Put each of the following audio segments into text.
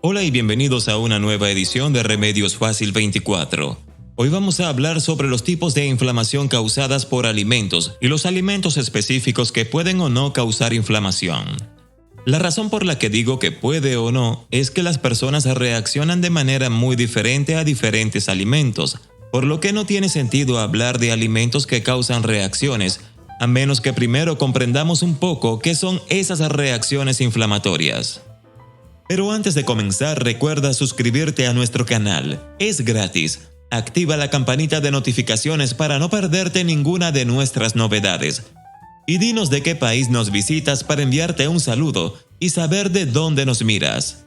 Hola y bienvenidos a una nueva edición de Remedios Fácil 24. Hoy vamos a hablar sobre los tipos de inflamación causadas por alimentos y los alimentos específicos que pueden o no causar inflamación. La razón por la que digo que puede o no es que las personas reaccionan de manera muy diferente a diferentes alimentos, por lo que no tiene sentido hablar de alimentos que causan reacciones, a menos que primero comprendamos un poco qué son esas reacciones inflamatorias. Pero antes de comenzar, recuerda suscribirte a nuestro canal. Es gratis. Activa la campanita de notificaciones para no perderte ninguna de nuestras novedades. Y dinos de qué país nos visitas para enviarte un saludo y saber de dónde nos miras.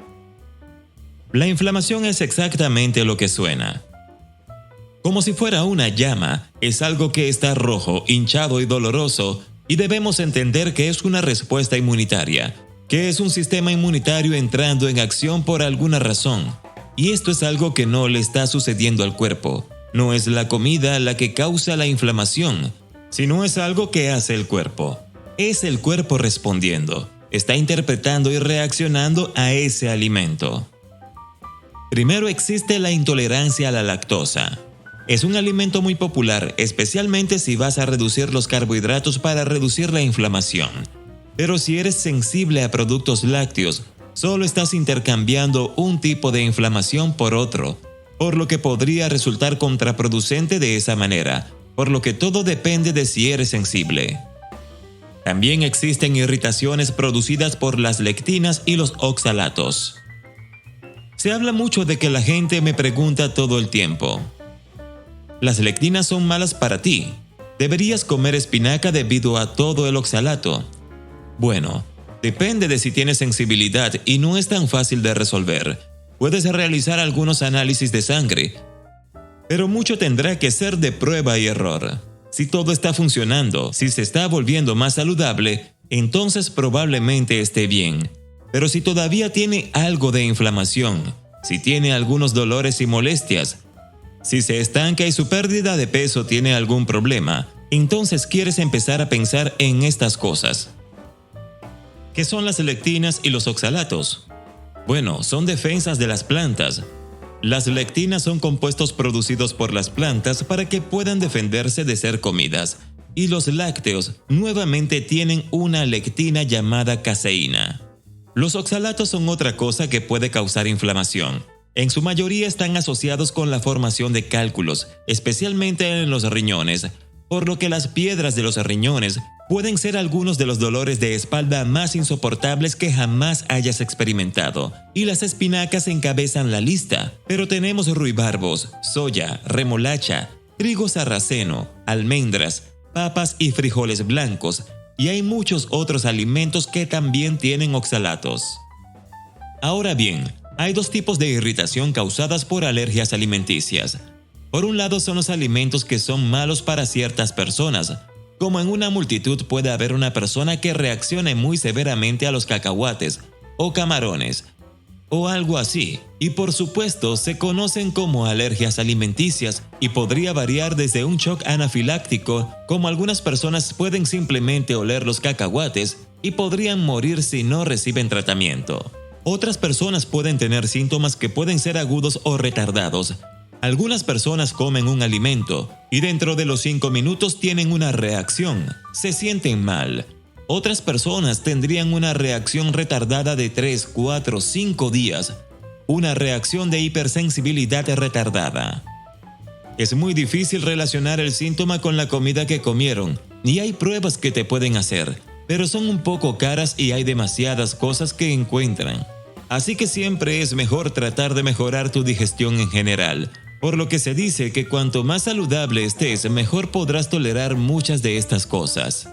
La inflamación es exactamente lo que suena. Como si fuera una llama, es algo que está rojo, hinchado y doloroso, y debemos entender que es una respuesta inmunitaria, que es un sistema inmunitario entrando en acción por alguna razón. Y esto es algo que no le está sucediendo al cuerpo. No es la comida la que causa la inflamación, sino es algo que hace el cuerpo. Es el cuerpo respondiendo, está interpretando y reaccionando a ese alimento. Primero existe la intolerancia a la lactosa. Es un alimento muy popular, especialmente si vas a reducir los carbohidratos para reducir la inflamación. Pero si eres sensible a productos lácteos, solo estás intercambiando un tipo de inflamación por otro, por lo que podría resultar contraproducente de esa manera, por lo que todo depende de si eres sensible. También existen irritaciones producidas por las lectinas y los oxalatos. Se habla mucho de que la gente me pregunta todo el tiempo: ¿las lectinas son malas para ti? ¿Deberías comer espinaca debido a todo el oxalato? Bueno, depende de si tienes sensibilidad y no es tan fácil de resolver. Puedes realizar algunos análisis de sangre, pero mucho tendrá que ser de prueba y error. Si todo está funcionando, si se está volviendo más saludable, entonces probablemente esté bien. Pero si todavía tiene algo de inflamación, si tiene algunos dolores y molestias, si se estanca y su pérdida de peso tiene algún problema, entonces quieres empezar a pensar en estas cosas. ¿Qué son las lectinas y los oxalatos? Bueno, son defensas de las plantas. Las lectinas son compuestos producidos por las plantas para que puedan defenderse de ser comidas. Y los lácteos nuevamente tienen una lectina llamada caseína. Los oxalatos son otra cosa que puede causar inflamación. En su mayoría están asociados con la formación de cálculos, especialmente en los riñones, por lo que las piedras de los riñones pueden ser algunos de los dolores de espalda más insoportables que jamás hayas experimentado, y las espinacas encabezan la lista. Pero tenemos ruibarbos, soya, remolacha, trigo sarraceno, almendras, papas y frijoles blancos, y hay muchos otros alimentos que también tienen oxalatos. Ahora bien, hay dos tipos de irritación causadas por alergias alimenticias. Por un lado son los alimentos que son malos para ciertas personas, como en una multitud puede haber una persona que reaccione muy severamente a los cacahuates o camarones o algo así, y por supuesto se conocen como alergias alimenticias y podría variar desde un shock anafiláctico, como algunas personas pueden simplemente oler los cacahuates y podrían morir si no reciben tratamiento. Otras personas pueden tener síntomas que pueden ser agudos o retardados. Algunas personas comen un alimento y dentro de los 5 minutos tienen una reacción, se sienten mal. Otras personas tendrían una reacción retardada de 3, 4, 5 días, una reacción de hipersensibilidad retardada. Es muy difícil relacionar el síntoma con la comida que comieron, y hay pruebas que te pueden hacer, pero son un poco caras y hay demasiadas cosas que encuentran. Así que siempre es mejor tratar de mejorar tu digestión en general. Por lo que se dice que cuanto más saludable estés, mejor podrás tolerar muchas de estas cosas.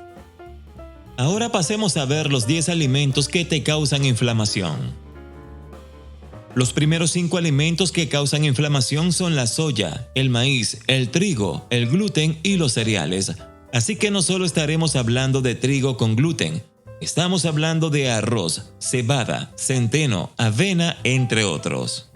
Ahora pasemos a ver los 10 alimentos que te causan inflamación. Los primeros 5 alimentos que causan inflamación son la soya, el maíz, el trigo, el gluten y los cereales. Así que no solo estaremos hablando de trigo con gluten, estamos hablando de arroz, cebada, centeno, avena, entre otros.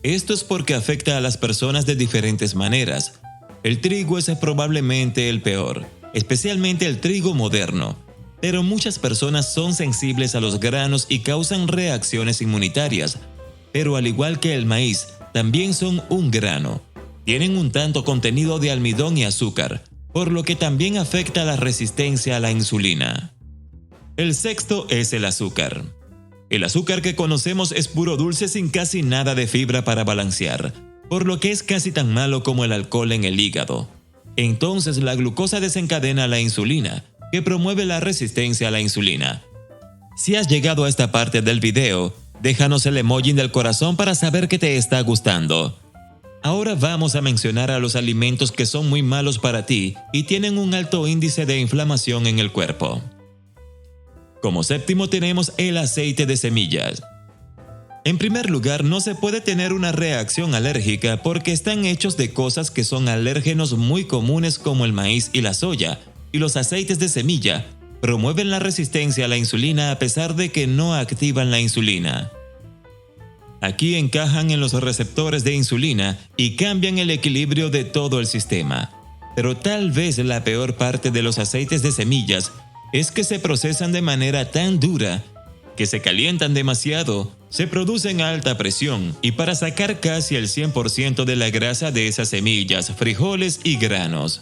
Esto es porque afecta a las personas de diferentes maneras. El trigo es probablemente el peor, especialmente el trigo moderno. Pero muchas personas son sensibles a los granos y causan reacciones inmunitarias, pero al igual que el maíz, también son un grano. Tienen un tanto contenido de almidón y azúcar, por lo que también afecta la resistencia a la insulina. El sexto es el azúcar. El azúcar que conocemos es puro dulce sin casi nada de fibra para balancear, por lo que es casi tan malo como el alcohol en el hígado. Entonces la glucosa desencadena la insulina, que promueve la resistencia a la insulina. Si has llegado a esta parte del video, déjanos el emoji del corazón para saber que te está gustando. Ahora vamos a mencionar a los alimentos que son muy malos para ti y tienen un alto índice de inflamación en el cuerpo. Como séptimo tenemos el aceite de semillas. En primer lugar, no se puede tener una reacción alérgica porque están hechos de cosas que son alérgenos muy comunes como el maíz y la soya, y los aceites de semilla promueven la resistencia a la insulina a pesar de que no activan la insulina. Aquí encajan en los receptores de insulina y cambian el equilibrio de todo el sistema. Pero tal vez la peor parte de los aceites de semillas es que se procesan de manera tan dura que se calientan demasiado, se producen a alta presión y para sacar casi el 100% de la grasa de esas semillas, frijoles y granos.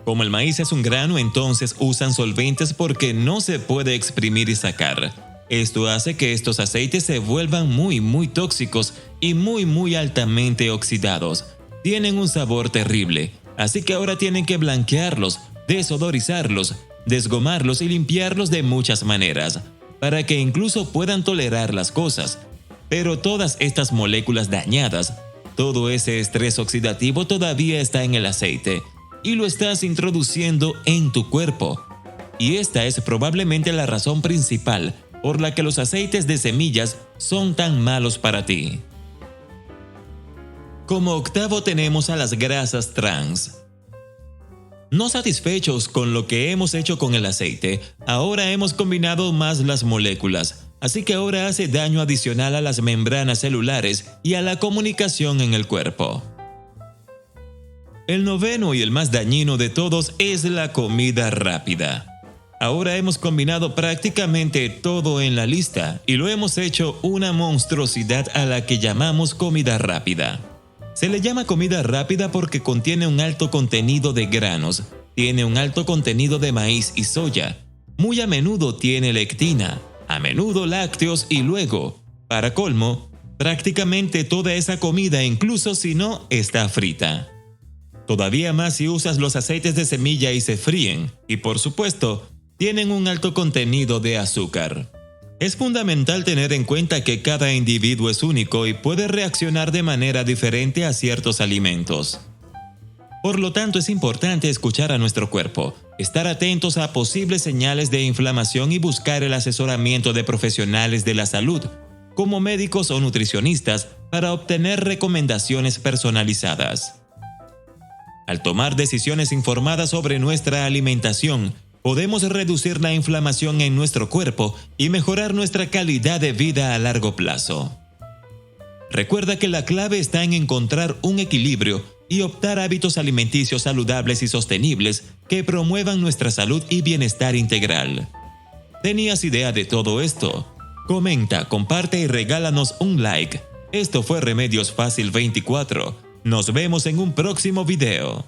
Como el maíz es un grano, entonces usan solventes porque no se puede exprimir y sacar. Esto hace que estos aceites se vuelvan muy tóxicos y muy altamente oxidados. Tienen un sabor terrible, así que ahora tienen que blanquearlos, desodorizarlos, desgomarlos y limpiarlos de muchas maneras, para que incluso puedan tolerar las cosas. Pero todas estas moléculas dañadas, todo ese estrés oxidativo todavía está en el aceite y lo estás introduciendo en tu cuerpo. Y esta es probablemente la razón principal por la que los aceites de semillas son tan malos para ti. Como octavo tenemos a las grasas trans. No satisfechos con lo que hemos hecho con el aceite, ahora hemos combinado más las moléculas, así que ahora hace daño adicional a las membranas celulares y a la comunicación en el cuerpo. El noveno y el más dañino de todos es la comida rápida. Ahora hemos combinado prácticamente todo en la lista y lo hemos hecho una monstruosidad a la que llamamos comida rápida. Se le llama comida rápida porque contiene un alto contenido de granos, tiene un alto contenido de maíz y soya, muy a menudo tiene lectina, a menudo lácteos y luego, para colmo, prácticamente toda esa comida incluso si no está frita. Todavía más si usas los aceites de semilla y se fríen, y por supuesto, tienen un alto contenido de azúcar. Es fundamental tener en cuenta que cada individuo es único y puede reaccionar de manera diferente a ciertos alimentos. Por lo tanto, es importante escuchar a nuestro cuerpo, estar atentos a posibles señales de inflamación y buscar el asesoramiento de profesionales de la salud, como médicos o nutricionistas, para obtener recomendaciones personalizadas. Al tomar decisiones informadas sobre nuestra alimentación, podemos reducir la inflamación en nuestro cuerpo y mejorar nuestra calidad de vida a largo plazo. Recuerda que la clave está en encontrar un equilibrio y optar hábitos alimenticios saludables y sostenibles que promuevan nuestra salud y bienestar integral. ¿Tenías idea de todo esto? Comenta, comparte y regálanos un like. Esto fue Remedios Fácil 24. Nos vemos en un próximo video.